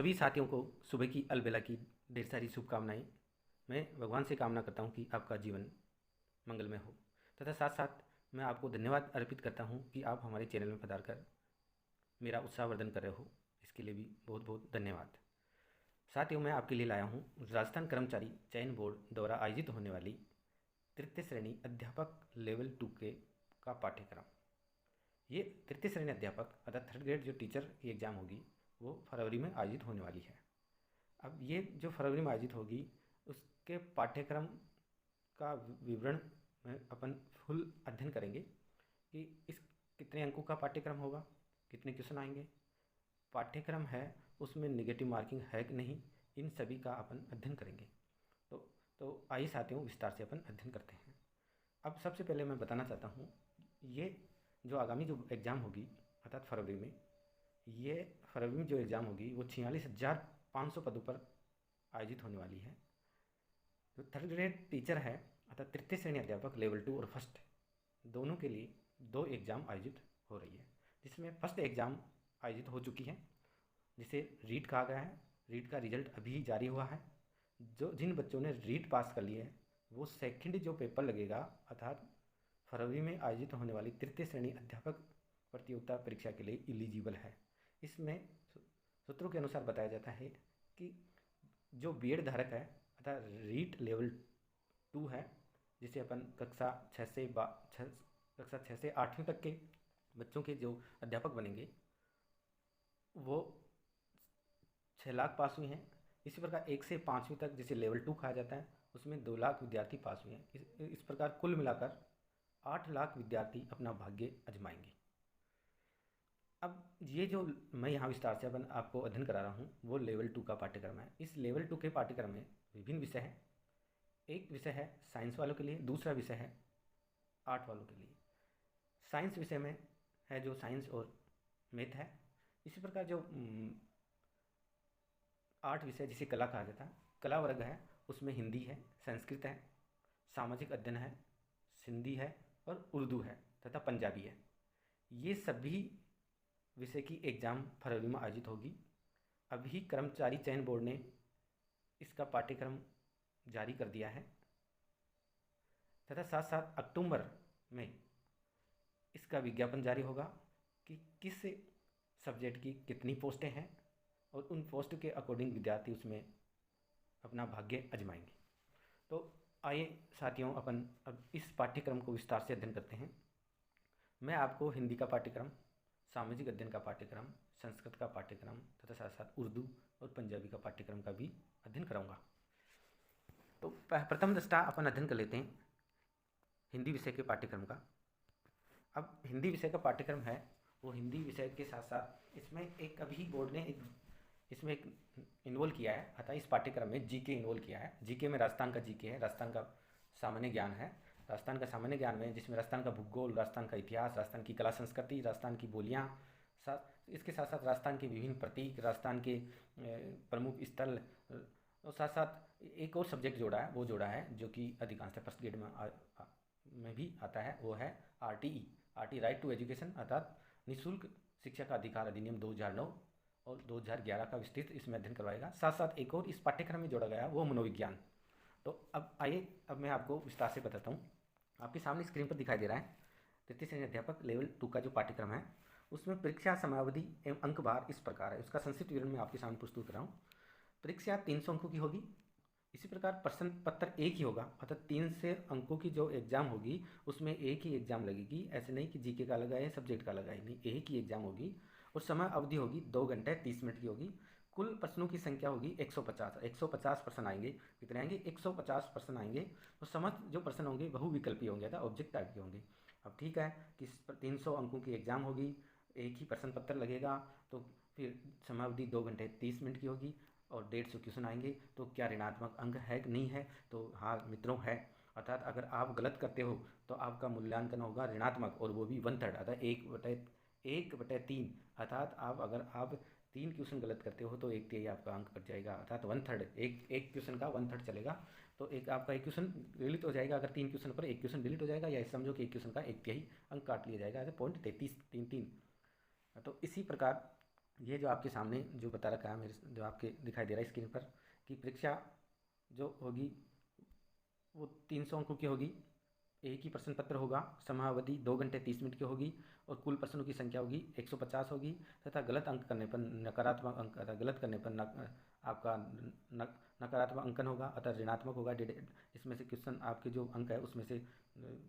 सभी साथियों को सुबह की अलबेला की ढेर सारी शुभकामनाएं। मैं भगवान से कामना करता हूं कि आपका जीवन मंगलमय हो, तथा साथ साथ मैं आपको धन्यवाद अर्पित करता हूं कि आप हमारे चैनल में पधार कर मेरा उत्साहवर्धन कर रहे हो। इसके लिए भी बहुत बहुत धन्यवाद। साथियों, मैं आपके लिए लाया हूं राजस्थान कर्मचारी चयन बोर्ड द्वारा आयोजित होने वाली तृतीय श्रेणी अध्यापक लेवल 2 का पाठ्यक्रम। ये तृतीय श्रेणी अध्यापक अर्थात थर्ड ग्रेड जो टीचर की एग्ज़ाम होगी वो फरवरी में आयोजित होने वाली है। अब ये जो फरवरी में आयोजित होगी उसके पाठ्यक्रम का विवरण में अपन फुल अध्ययन करेंगे कि इस कितने अंकों का पाठ्यक्रम होगा, कितने क्वेश्चन आएंगे, पाठ्यक्रम है उसमें नेगेटिव मार्किंग है कि नहीं, इन सभी का अपन अध्ययन करेंगे। तो आइए साथियों, विस्तार से अपन अध्ययन करते हैं। अब सबसे पहले मैं बताना चाहता हूँ, ये जो आगामी जो एग्ज़ाम होगी अर्थात फरवरी में, ये फरवरी में जो एग्ज़ाम होगी वो 46,500 पदों पर आयोजित होने वाली है। जो थर्ड ग्रेड टीचर है अर्थात तृतीय श्रेणी अध्यापक लेवल 2 और फर्स्ट दोनों के लिए 2 एग्ज़ाम आयोजित हो रही है, जिसमें फर्स्ट एग्ज़ाम आयोजित हो चुकी है जिसे रीट कहा गया है। रीट का रिजल्ट अभी जारी हुआ है। जिन बच्चों ने रीट पास कर लिया है वो सेकंड जो पेपर लगेगा अर्थात फरवरी में आयोजित होने वाली तृतीय श्रेणी अध्यापक प्रतियोगिता परीक्षा के लिए एलिजिबल है। इसमें सूत्रों के अनुसार बताया जाता है कि जो बीएड धारक है अर्थात रीट लेवल 2 है, जिसे अपन कक्षा 6 से 8वीं तक के बच्चों के जो अध्यापक बनेंगे वो 6 लाख पास हुए हैं। इसी प्रकार 1 से 5वीं तक जिसे लेवल 2 कहा जाता है उसमें 2 लाख विद्यार्थी पास हुए हैं। इस प्रकार कुल मिलाकर 8 लाख विद्यार्थी अपना भाग्य आजमाएंगे। अब ये जो मैं यहाँ विस्तार से अपन आपको अध्ययन करा रहा हूँ वो लेवल 2 का पाठ्यक्रम है। इस लेवल 2 के पाठ्यक्रम में विभिन्न विषय हैं। एक विषय है साइंस वालों के लिए, दूसरा विषय है आर्ट वालों के लिए। साइंस विषय में है जो साइंस और मैथ है। इसी प्रकार जो आर्ट विषय जिसे कला कहा जाता है, कला वर्ग है, उसमें हिंदी है, संस्कृत है, सामाजिक अध्ययन है, सिंधी है और उर्दू है तथा पंजाबी है। ये सभी विषय की एग्ज़ाम फरवरी में आयोजित होगी। अभी कर्मचारी चयन बोर्ड ने इसका पाठ्यक्रम जारी कर दिया है तथा साथ साथ अक्टूबर में इसका विज्ञापन जारी होगा कि किस सब्जेक्ट की कितनी पोस्टें हैं और उन पोस्ट के अकॉर्डिंग विद्यार्थी उसमें अपना भाग्य आजमाएंगे। तो आइए साथियों, अपन अब इस पाठ्यक्रम को विस्तार से अध्ययन करते हैं। मैं आपको हिंदी का पाठ्यक्रम, सामाजिक अध्ययन का पाठ्यक्रम, संस्कृत का पाठ्यक्रम तथा साथ साथ उर्दू और पंजाबी का पाठ्यक्रम का भी अध्ययन कराऊंगा। तो प्रथम दृष्टा अपन अध्ययन कर लेते हैं हिंदी विषय के पाठ्यक्रम का। अब हिंदी विषय का पाठ्यक्रम है वो हिंदी विषय के साथ साथ इसमें एक अभी बोर्ड ने इसमें एक इन्वॉल्व किया है अतः इस पाठ्यक्रम में जीके इन्वॉल्व किया है। जीके में राजस्थान का जीके है, राजस्थान का सामान्य ज्ञान है। राजस्थान का सामान्य ज्ञान में जिसमें राजस्थान का भूगोल, राजस्थान का इतिहास, राजस्थान की कला संस्कृति, राजस्थान की बोलियाँ, इसके साथ साथ राजस्थान के विभिन्न प्रतीक, राजस्थान के प्रमुख स्थल और साथ साथ एक और सब्जेक्ट जोड़ा है, वो जोड़ा है जो कि अधिकांशतः फर्स्ट ग्रेड में भी आता है, वो है आरटी राइट टू एजुकेशन अर्थात निःशुल्क शिक्षा का अधिकार अधिनियम 2009 और 2011 का विस्तृत इसमें अध्ययन करवाएगा। साथ साथ एक और इस पाठ्यक्रम में जोड़ा गया वो मनोविज्ञान। तो अब आइए, अब मैं आपको विस्तार से बताता हूँ। आपके सामने स्क्रीन पर दिखाई दे रहा है तृतीय श्रेणी अध्यापक लेवल 2 का जो पाठ्यक्रम है उसमें परीक्षा समयावधि एवं अंक भार इस प्रकार है। उसका संक्षिप्त विवरण मैं आपके सामने प्रस्तुत कर रहा हूँ। परीक्षा 300 अंकों की होगी। इसी प्रकार प्रश्न पत्र एक ही होगा अर्थात 300 अंकों की जो एग्ज़ाम होगी उसमें एक ही एग्ज़ाम लगेगी। ऐसे नहीं कि जीके का लगा है, सब्जेक्ट का लगा है, नहीं, एक ही एग्ज़ाम होगी और समय अवधि होगी 2 घंटे 30 मिनट की होगी। कुल प्रश्नों की संख्या होगी 150 प्रश्न आएंगे। कितने आएंगे? 150 प्रश्न आएंगे। तो समस्त जो प्रश्न होंगे बहुविकल्पी होंगे अर्थात ऑब्जेक्ट टाइप के होंगे। अब ठीक है कि 300 अंकों की एग्ज़ाम होगी, एक ही प्रश्न पत्र लगेगा, तो फिर समयावधि 2 घंटे 30 मिनट की होगी और 150 क्वेश्चन आएंगे। तो क्या ऋणात्मक अंक है कि नहीं है? तो हाँ मित्रों है। अर्थात अगर आप गलत करते हो तो आपका मूल्यांकन होगा ऋणात्मक और वो भी 1/3 अर्थात 1/3 अर्थात अगर आप 3 क्वेश्चन गलत करते हो तो 1/3 आपका अंक कट जाएगा अर्थात 1/3। एक क्वेश्चन का 1/3 चलेगा। तो एक आपका एक क्वेश्चन डिलीट हो जाएगा। अगर 3 क्वेश्चन पर एक क्वेश्चन डिलीट हो जाएगा या समझो कि एक क्वेश्चन का 1/3 अंक काट लिया जाएगा, ऐसे 0.3333। तो इसी प्रकार ये जो आपके सामने जो बता रखा है मेरे, जो आपके दिखाई दे रहा है स्क्रीन पर, कि परीक्षा जो होगी वो 300 अंकों की होगी। एक ही प्रश्न पत्र होगा, समयावधि 2 घंटे 30 मिनट की होगी और कुल प्रश्नों की संख्या होगी 150 होगी। तथा गलत अंक करने पर नकारात्मक अंक, अतः गलत करने पर आपका नकारात्मक अंकन होगा, अतः ऋणात्मक होगा। इसमें से क्वेश्चन आपके जो अंक है उसमें से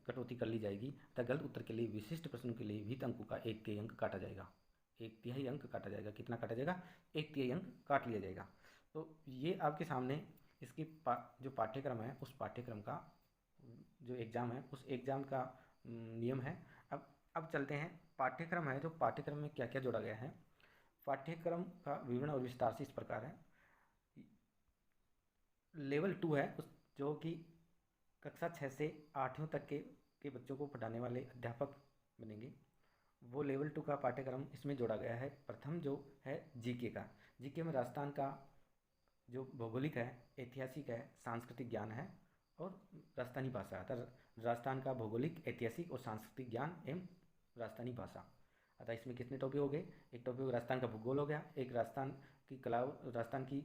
कटौती कर ली जाएगी। तथा गलत उत्तर के लिए विशिष्ट प्रश्नों के लिए विहित अंकों का 1/3 अंक काटा जाएगा। 1/3 अंक काटा जाएगा। कितना काटा जाएगा? 1/3 अंक काट लिया जाएगा। तो ये आपके सामने इसकी जो पाठ्यक्रम है उस पाठ्यक्रम का जो एग्ज़ाम है उस एग्ज़ाम का नियम है। अब चलते हैं पाठ्यक्रम है, जो पाठ्यक्रम में क्या क्या जोड़ा गया है। पाठ्यक्रम का विवरण और विस्तार से इस प्रकार है। लेवल 2 है उस, जो कि कक्षा 6 से 8वीं तक के बच्चों को पढ़ाने वाले अध्यापक बनेंगे। वो लेवल 2 का पाठ्यक्रम इसमें जोड़ा गया है। प्रथम जो है जीके का। जीके में राजस्थान का जो भौगोलिक है, ऐतिहासिक है, सांस्कृतिक ज्ञान है और राजस्थानी भाषा। अतः राजस्थान का भौगोलिक, ऐतिहासिक और सांस्कृतिक ज्ञान एवं राजस्थानी भाषा। अतः इसमें कितने टॉपिक हो गए? एक टॉपिक राजस्थान का भूगोल हो गया, एक राजस्थान की कला, राजस्थान की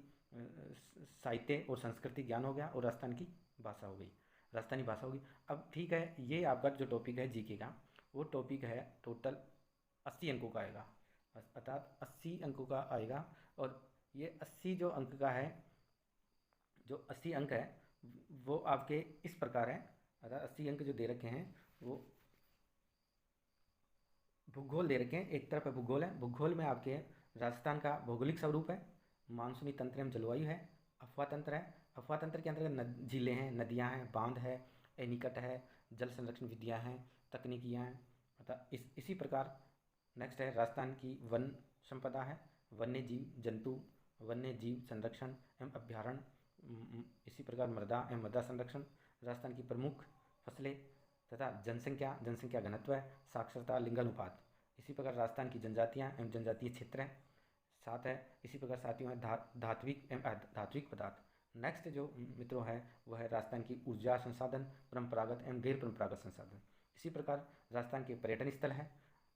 साहित्य और संस्कृति ज्ञान हो गया और राजस्थान की भाषा हो गई, राजस्थानी भाषा होगी। अब ठीक है, ये आपका जो टॉपिक है जीके का, वो टॉपिक है टोटल 80 अंकों का आएगा, अर्थात 80 अंकों का आएगा। और ये 80 जो अंक का है, जो 80 अंक है वो आपके इस प्रकार है। अर्थात 80 अंक जो दे रखे हैं वो भूगोल दे रखे हैं। एक तरफ है भूगोल है, भूगोल में आपके राजस्थान का भौगोलिक स्वरूप है, मानसूनी तंत्र एवं जलवायु है, अफवाह तंत्र है। अफवाह तंत्र के अंतर्गत झीलें हैं, नदियाँ हैं, बांध है, एनीकट है, जल संरक्षण विधियाँ हैं, तकनीकियाँ हैं। अतः इसी प्रकार नेक्स्ट है राजस्थान की वन संपदा है, वन्य जीव जंतु, वन्य जीव संरक्षण एवं अभ्यारण्य। इसी प्रकार मृदा एवं मृदा संरक्षण, राजस्थान की प्रमुख फसलें तथा जनसंख्या, जनसंख्या घनत्व है, साक्षरता, लिंगानुपात। इसी प्रकार राजस्थान की जनजातियाँ एवं जनजातीय क्षेत्र हैं। साथ है इसी प्रकार साथियों है धात्विक एवं अधात्विक पदार्थ। नेक्स्ट जो मित्रों है वह है राजस्थान की ऊर्जा संसाधन, परंपरागत एवं गैर परंपरागत संसाधन। इसी प्रकार राजस्थान के पर्यटन स्थल है।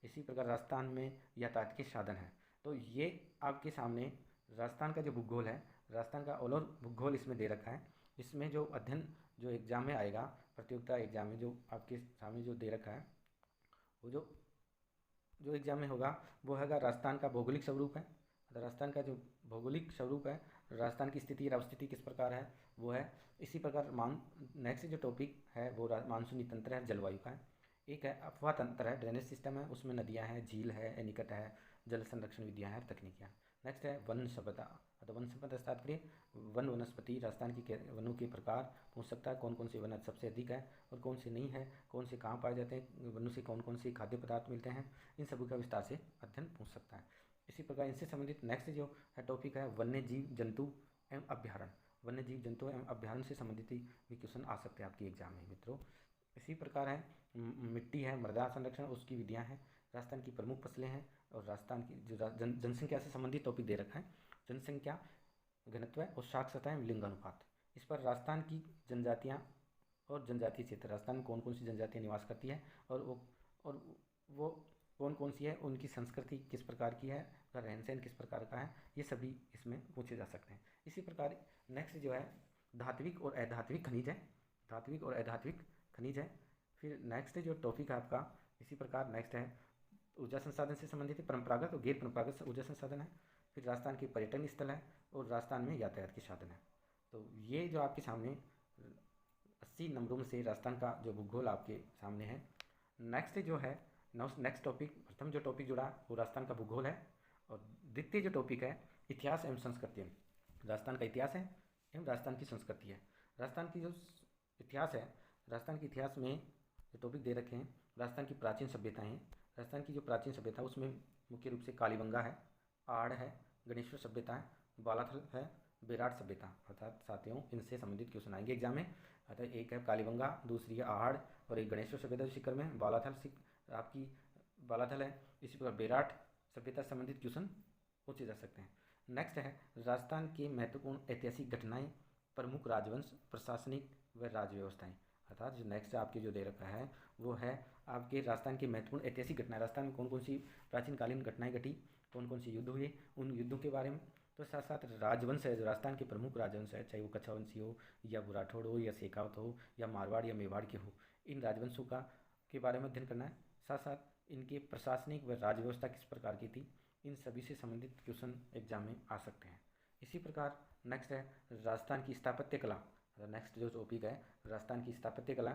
इसी प्रकार राजस्थान में यातायात के साधन हैं। तो ये आपके सामने राजस्थान का जो भूगोल है, राजस्थान का ऑल ओवर भूगोल इसमें दे रखा है। इसमें जो अध्ययन जो एग्ज़ाम में आएगा, प्रतियोगिता एग्ज़ाम में जो आपके सामने जो दे रखा है, वो जो एग्ज़ाम में होगा वो हैगा राजस्थान का भौगोलिक स्वरूप है। राजस्थान का जो भौगोलिक स्वरूप है, राजस्थान की स्थिति और अवस्थिति किस प्रकार है वो है। इसी प्रकार नेक्स्ट जो टॉपिक है वो मानसूनी तंत्र है, जलवायु का है। एक है अफवाह तंत्र है, ड्रेनेज सिस्टम है, उसमें नदियाँ हैं, झील है, एनीकट है, जल संरक्षण विधियाँ हैं, तकनीकियाँ। नेक्स्ट है वन संपदा। तो वन संपदा से तात्पर्य वन वनस्पति, राजस्थान की वनों के प्रकार पूछ सकता है, कौन कौन से वन सबसे अधिक है और कौन से नहीं है, कौन से कहाँ पाए जाते हैं, वनों से कौन कौन से खाद्य पदार्थ मिलते हैं, इन सभी का विस्तार से अध्ययन पूछ सकता है। इसी प्रकार इनसे संबंधित नेक्स्ट जो है टॉपिक है वन्य जीव जंतु एवं अभ्यारण्य। वन्य जीव जंतु एवं अभ्यारण्य से संबंधित भी क्वेश्चन आ सकते हैं आपके एग्जाम में मित्रों। इसी प्रकार है मिट्टी है, मृदा संरक्षण, उसकी विधियाँ हैं, राजस्थान की प्रमुख फसलें हैं और राजस्थान की जो जनसंख्या से संबंधित टॉपिक दे रखा है, जनसंख्या घनत्व और साक्षरता एवं लिंगानुपात। इस पर राजस्थान की जनजातियाँ और जनजातीय क्षेत्र, राजस्थान में कौन कौन सी जनजातियाँ निवास करती हैं और वो कौन कौन सी है, उनकी संस्कृति किस प्रकार की है, उनका रहन सहन किस प्रकार का है, ये सभी इसमें पूछे जा सकते हैं। इसी प्रकार नेक्स्ट जो है धात्विक और अधात्विक खनिज है, धात्विक और अधात्विक खनिज है। फिर नेक्स्ट जो टॉपिक है आपका इसी प्रकार नेक्स्ट है ऊर्जा संसाधन से संबंधित है, परंपरागत और गैर परंपरागत ऊर्जा संसाधन है। फिर राजस्थान के पर्यटन स्थल है और राजस्थान में यातायात के साधन है। तो ये जो आपके सामने 80 नंबरों में से राजस्थान का जो भूगोल आपके सामने है। नेक्स्ट जो है नेक्स्ट टॉपिक, प्रथम जो टॉपिक जुड़ा वो राजस्थान का भूगोल है और द्वितीय जो टॉपिक है इतिहास एवं संस्कृति। राजस्थान का इतिहास है एवं राजस्थान की संस्कृति है। राजस्थान की जो इतिहास है, राजस्थान के इतिहास में जो टॉपिक दे रखे हैं राजस्थान की प्राचीन सभ्यताएँ हैं। राजस्थान की जो प्राचीन सभ्यता उसमें मुख्य रूप से कालीबंगा है, आड़ है, गणेश्वर सभ्यता है, बालाथल है, बेराट सभ्यता। अर्थात साथियों इनसे संबंधित क्वेश्चन आएंगे एग्जाम में। अर्थात एक है कालीबंगा, दूसरी है आहड़ और एक गणेश्वर सभ्यता जो शिखर में बालाथल आपकी बालाथल है। इसी प्रकार बेराट सभ्यता से संबंधित क्वेश्चन पूछे जा सकते हैं। नेक्स्ट है राजस्थान के महत्वपूर्ण ऐतिहासिक घटनाएं, प्रमुख राजवंश, प्रशासनिक व राज्य व्यवस्थाएं। अर्थात जो नेक्स्ट आपके जो दे रखा है वो है आपके राजस्थान की महत्वपूर्ण ऐतिहासिक घटनाएं। राजस्थान में कौन कौन सी प्राचीन कालीन घटनाएं घटी, कौन कौन से युद्ध हुए उन युद्धों के बारे में। तो साथ साथ राजवंश है, जो राजस्थान के प्रमुख राजवंश है, चाहे वो कच्छावंशी हो या वो राठौड़ हो या शेखावत हो या मारवाड़ या मेवाड़ के हो, इन राजवंशों का के बारे में अध्ययन करना है। साथ साथ इनके प्रशासनिक व राज्य व्यवस्था किस प्रकार की थी, इन सभी से संबंधित क्वेश्चन एग्जाम में आ सकते हैं। इसी प्रकार नेक्स्ट है राजस्थान की स्थापत्य कला। नेक्स्ट जो टॉपिक है राजस्थान की स्थापत्य कला,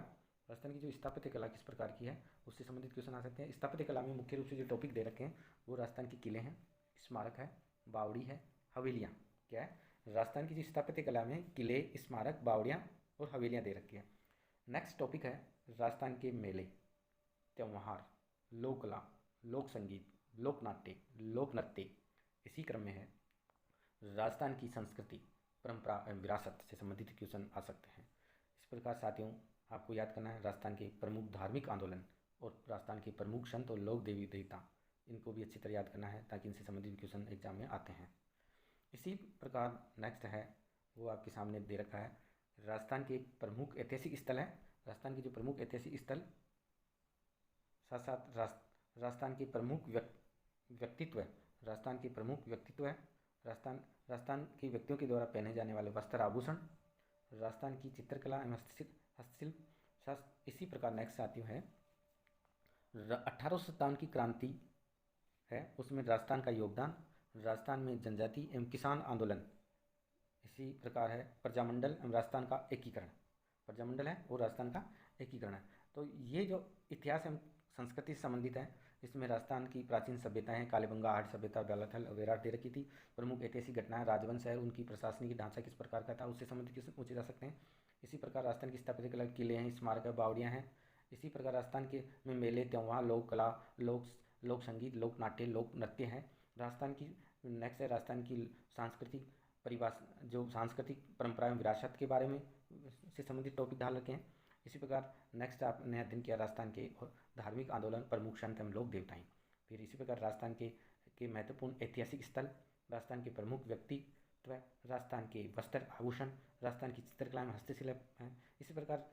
राजस्थान की जो स्थापत्य कला किस प्रकार की है उससे संबंधित क्वेश्चन आ सकते हैं। स्थापत्य कला में मुख्य रूप से जो टॉपिक दे रखे हैं वो राजस्थान के किले हैं, स्मारक है, बावड़ी है, हवेलियाँ। क्या है, राजस्थान की जो स्थापत्य कला में किले, स्मारक, बावड़ियाँ और हवेलियाँ दे रखी है। नेक्स्ट टॉपिक है राजस्थान के मेले, त्यौहार, लोक कला, लोक संगीत, लोक नाट्य, लोक नृत्य। इसी क्रम में है राजस्थान की संस्कृति, परंपरा एवं विरासत से संबंधित क्वेश्चन आ सकते हैं। इस प्रकार साथियों आपको याद करना है राजस्थान के प्रमुख धार्मिक आंदोलन और राजस्थान के प्रमुख संत और लोक देवी देवता, इनको भी अच्छी तरह याद करना है ताकि इनसे संबंधित क्वेश्चन एग्जाम में आते हैं। इसी प्रकार नेक्स्ट है वो आपके सामने दे रखा है राजस्थान के एक प्रमुख ऐतिहासिक स्थल है, राजस्थान के जो प्रमुख ऐतिहासिक स्थल, साथ साथ राजस्थान के प्रमुख व्यक्तित्व है, राजस्थान के प्रमुख व्यक्तित्व है, राजस्थान के व्यक्तियों के द्वारा पहने जाने वाले वस्त्र आभूषण, राजस्थान की चित्रकला एवं हस्तशिल्प। इसी प्रकार नेक्स्ट आती है 1857 की क्रांति है, उसमें राजस्थान का योगदान, राजस्थान में जनजाति एवं किसान आंदोलन। इसी प्रकार है प्रजामंडल एवं राजस्थान का एकीकरण, प्रजामंडल है और राजस्थान का एकीकरण है। तो ये जो इतिहास एवं संस्कृति से संबंधित है, इसमें राजस्थान की प्राचीन सभ्यताएं, कालीबंगा, आर्य सभ्यता, बेलाथल वगैरह दे रखी थी। प्रमुख ऐतिहासिक घटनाएं, राजवंश है, उनकी प्रशासनिक ढांचा किस प्रकार का था उससे संबंधित क्वेश्चन पूछे जा सकते हैं। इसी प्रकार राजस्थान की स्थापत्य कला, किले हैं, स्मारक है, बावड़ियाँ हैं। इसी प्रकार राजस्थान के में मेले, त्यौहार, लोक कला, लोक संगीत, लोक नाट्य, लोक नृत्य हैं। राजस्थान की नेक्स्ट है राजस्थान की सांस्कृतिक परिभाषा, जो सांस्कृतिक परंपरा एवं विरासत के बारे में से संबंधित टॉपिक डाल रखे हैं। इसी प्रकार नेक्स्ट आपने अध्ययन किया राजस्थान के और धार्मिक आंदोलन, प्रमुख संत एवं लोक देवताएं। फिर इसी प्रकार राजस्थान के महत्वपूर्ण ऐतिहासिक स्थल, राजस्थान के प्रमुख व्यक्तित्व, राजस्थान के वस्त्र आभूषण, राजस्थान की चित्रकला में हस्तशिल्प हैं। इसी प्रकार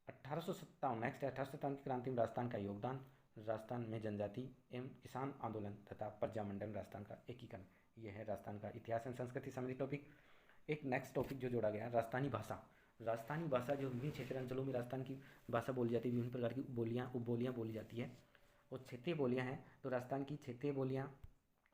1857 नेक्स्ट है 1857 की क्रांति में राजस्थान का योगदान, राजस्थान में जनजाति एवं किसान आंदोलन तथा प्रजामंडल, राजस्थान का एकीकरण। यह है राजस्थान का इतिहास एवं संस्कृति संबंधी टॉपिक। एक नेक्स्ट टॉपिक जो जोड़ा गया है राजस्थानी भाषा। राजस्थानी भाषा जो विभिन्न क्षेत्रीय अंचलों में राजस्थान की भाषा बोली जाती है, विभिन्न प्रकार की उपबोलियाँ बोली जाती है और क्षेत्रीय बोलियाँ हैं। तो राजस्थान की क्षेत्रीय बोलियाँ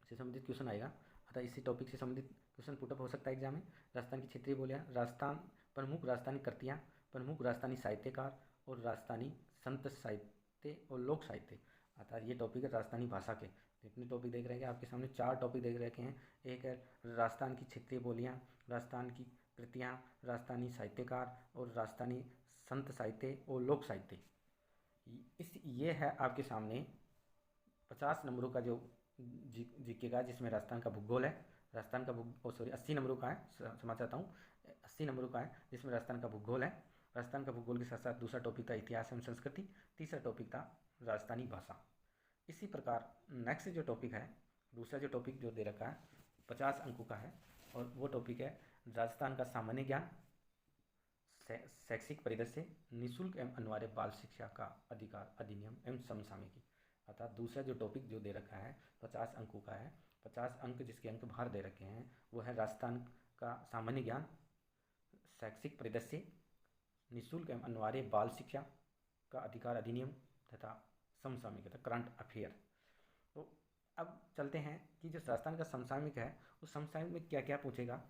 से संबंधित क्वेश्चन आएगा, अतः इसी टॉपिक से संबंधित क्वेश्चन पुटअप हो सकता है एग्जाम में। राजस्थान की क्षेत्रीय बोलियाँ, राजस्थान प्रमुख राजस्थानी कृतियाँ, प्रमुख राजस्थानी साहित्यकार और राजस्थानी संत साहित्य और लोक साहित्य। अतः ये टॉपिक है राजस्थानी भाषा के। जितने टॉपिक देख रहे हैं आपके सामने 4 टॉपिक देख रखे हैं। एक है राजस्थान की क्षेत्रीय बोलियाँ, राजस्थान की कृतियाँ, राजस्थानी साहित्यकार और राजस्थानी संत साहित्य और लोक साहित्य। ये है आपके सामने 50 नंबरों का जो जीके का, जिसमें राजस्थान का भूगोल है, राजस्थान का 80 नंबरों का है, क्षमा चाहता हूँ, 80 नंबरों का है, जिसमें राजस्थान का भूगोल है। राजस्थान का भूगोल के साथ साथ दूसरा टॉपिक था इतिहास एवं संस्कृति, तीसरा टॉपिक था राजस्थानी भाषा। इसी प्रकार नेक्स्ट जो टॉपिक है, दूसरा जो टॉपिक जो दे रखा है 50 अंकों का है, और वो टॉपिक है राजस्थान का सामान्य ज्ञान, शैक्षिक परिदृश्य, निःशुल्क एवं अनिवार्य बाल शिक्षा का अधिकार अधिनियम एवं समसामयिकी। अर्थात दूसरा जो टॉपिक जो दे रखा है 50 अंकों का है, 50 अंक जिसके अंक बाहर दे रखे हैं, वो है राजस्थान का सामान्य ज्ञान, शैक्षिक परिदृश्य, निःशुल्क एवं अनिवार्य बाल शिक्षा का अधिकार अधिनियम तथा समसामयिक तथा करंट अफेयर। तो अब चलते हैं कि जो राजस्थान का समसामयिक है उस समसामयिक में क्या क्या पूछेगा।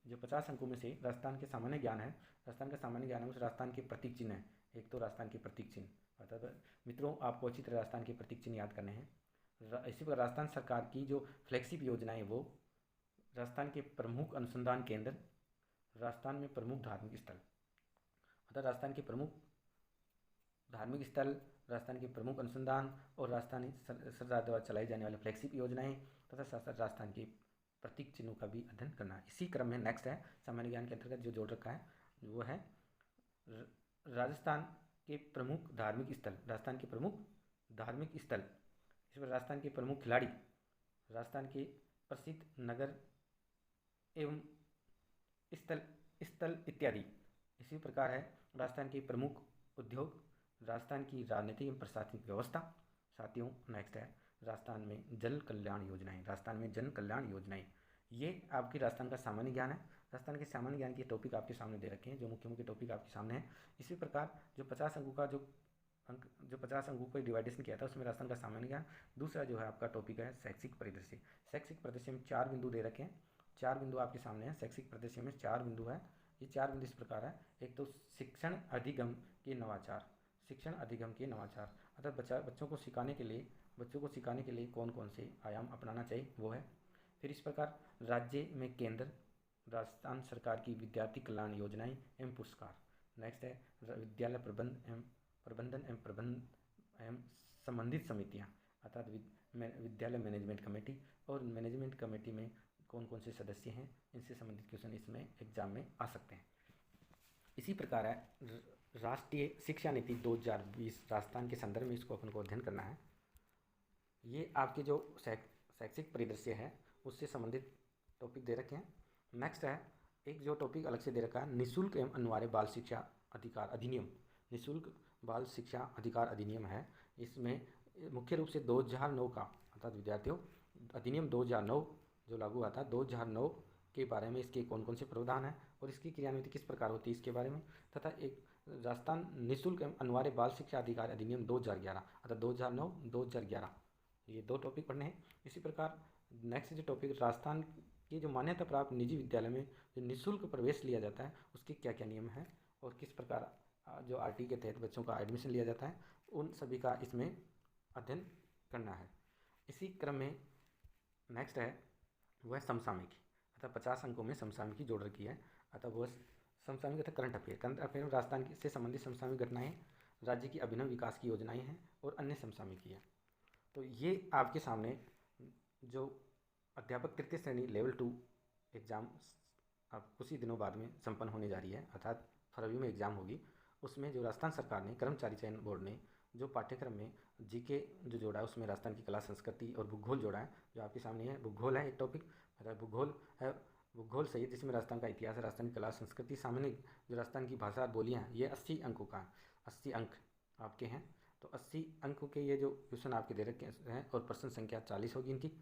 जो 50 अंकों में से राजस्थान के सामान्य ज्ञान है, राजस्थान का सामान्य ज्ञान है उस राजस्थान के प्रतीक चिन्ह है। एक तो राजस्थान के प्रतीक चिन्ह, अर्थात मित्रों आपको अच्छी तरह राजस्थान के प्रतीक चिन्ह याद करने हैं। इसी प्रकार राजस्थान सरकार की जो फ्लैगशिप योजना है वो राजस्थान के प्रमुख अनुसंधान केंद्र, राजस्थान में प्रमुख धार्मिक स्थल, अर्थात राजस्थान के प्रमुख धार्मिक स्थल, राजस्थान के प्रमुख अनुसंधान और राजस्थानी सरकार द्वारा चलाई जाने वाली फ्लैगशिप योजनाएं तथा साथ साथ राजस्थान के प्रतीक चिन्हों का भी अध्ययन करना है। इसी क्रम में नेक्स्ट है सामान्य ज्ञान के अंतर्गत जो जोड़ रखा है वो है राजस्थान के प्रमुख धार्मिक स्थल, राजस्थान के प्रमुख धार्मिक स्थल, इस पर राजस्थान के प्रमुख खिलाड़ी, राजस्थान के प्रसिद्ध नगर एवं स्थल इत्यादि। इसी प्रकार है राजस्थान के प्रमुख उद्योग, राजस्थान की राजनीतिक एवं प्रशासनिक व्यवस्था। साथियों नेक्स्ट है राजस्थान में जल कल्याण योजनाएं, राजस्थान में जन कल्याण योजनाएं, ये आपकी राजस्थान का सामान्य ज्ञान है। राजस्थान के सामान्य ज्ञान के टॉपिक आपके सामने दे रखे हैं, जो मुख्य मुख्य टॉपिक आपके सामने हैं। इसी प्रकार जो 50 अंकों का जो 50 अंकों को डिवाइडेशन किया था, उसमें राजस्थान का सामान्य ज्ञान। दूसरा जो है आपका टॉपिक है शैक्षिक परिदृश्य। शैक्षिक परिदृश्य में 4 बिंदु दे रखे हैं, 4 बिंदु आपके सामने हैं। शैक्षिक परिदृश्य में 4 बिंदु है। ये 4 बिंदु इस प्रकार है। एक तो शिक्षण अधिगम के नवाचार, शिक्षण अधिगम के नवाचार, अर्थात बच्चों को सिखाने के लिए कौन कौन से आयाम अपनाना चाहिए वो है। फिर इस प्रकार राज्य में केंद्र राजस्थान सरकार की विद्यार्थी कल्याण योजनाएं एवं पुरस्कार। नेक्स्ट है विद्यालय प्रबंधन एवं संबंधित समितियां, अर्थात विद्यालय मैनेजमेंट कमेटी, और मैनेजमेंट कमेटी में कौन कौन से सदस्य हैं, इनसे संबंधित क्वेश्चन इसमें एग्जाम में आ सकते हैं। इसी प्रकार है राष्ट्रीय शिक्षा नीति 2020 राजस्थान के संदर्भ में, इसको अपन को अध्ययन करना है। ये आपके जो शैक्षिक परिदृश्य है उससे संबंधित टॉपिक दे रखे हैं। नेक्स्ट है एक जो टॉपिक अलग से दे रखा है, निःशुल्क एवं अनिवार्य बाल शिक्षा अधिकार अधिनियम। निःशुल्क बाल शिक्षा अधिकार अधिनियम है। इसमें मुख्य रूप से 2009 का, अर्थात विद्यार्थियों अधिनियम 2009 जो लागू हुआ था 2009 के बारे में, इसके कौन कौन से प्रावधान हैं और इसकी क्रियान्विति किस प्रकार होती है इसके बारे में, तथा एक राजस्थान निःशुल्क एवं अनिवार्य बाल शिक्षा अधिकार अधिनियम 2011, अर्थात 2009-2011, ये 2 टॉपिक पढ़ने हैं। इसी प्रकार नेक्स्ट जो टॉपिक राजस्थान की जो मान्यता प्राप्त निजी विद्यालय में जो निःशुल्क प्रवेश लिया जाता है उसके क्या क्या नियम हैं और किस प्रकार जो आरटी के तहत बच्चों का एडमिशन लिया जाता है, उन सभी का इसमें अध्ययन करना है। इसी क्रम में नेक्स्ट है वह समसामयिकी, अर्थात 50 अंकों में समसामयिकी जोड़ रखी है। अतः वह समसामयिक अर्थात करंट अफेयर में राजस्थान से संबंधित समसामयिक घटनाएं, राज्य की अभिनव विकास की योजनाएं हैं और अन्य समसामयिकी है। तो ये आपके सामने जो अध्यापक तृतीय श्रेणी लेवल 2 एग्ज़ाम अब कुछ ही दिनों बाद में संपन्न होने जा रही है, अर्थात फरवरी में एग्ज़ाम होगी। उसमें जो राजस्थान सरकार ने कर्मचारी चयन बोर्ड ने जो पाठ्यक्रम में जीके जो जोड़ा है उसमें राजस्थान की कला संस्कृति और भूगोल जोड़ा है, जो आपके सामने है। भूगोल है एक टॉपिक, अर्थात भूगोल है, भूगोल सहित जिसमें राजस्थान का इतिहास है, राजस्थान की कला संस्कृति, सामान्य जो राजस्थान की भाषा और बोलियाँ हैं, ये 80 अंकों का 80 अंक आपके हैं। तो 80 अंकों के ये जो क्वेश्चन आपके दे रखे हैं और प्रश्न संख्या 40 होगी इनकी।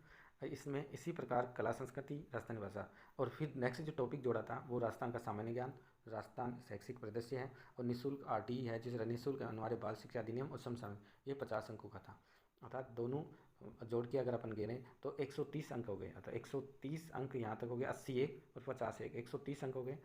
इसमें इसी प्रकार कला संस्कृति, राजस्थानी भाषा, और फिर नेक्स्ट जो टॉपिक जोड़ा था वो राजस्थान का सामान्य ज्ञान, राजस्थान शैक्षिक परिदृश्य है, और निःशुल्क आरटीई है जिसे निःशुल्क अनिवार्य बाल शिक्षा अधिनियम और समसामयिक, ये 50 अंकों का था। अर्थात दोनों जोड़ के अगर अपन गिने तो 130 अंक हो गए, अर्थात 130 अंक यहाँ तक हो गए, 80 एक और 50 एक, 130 अंक हो गए।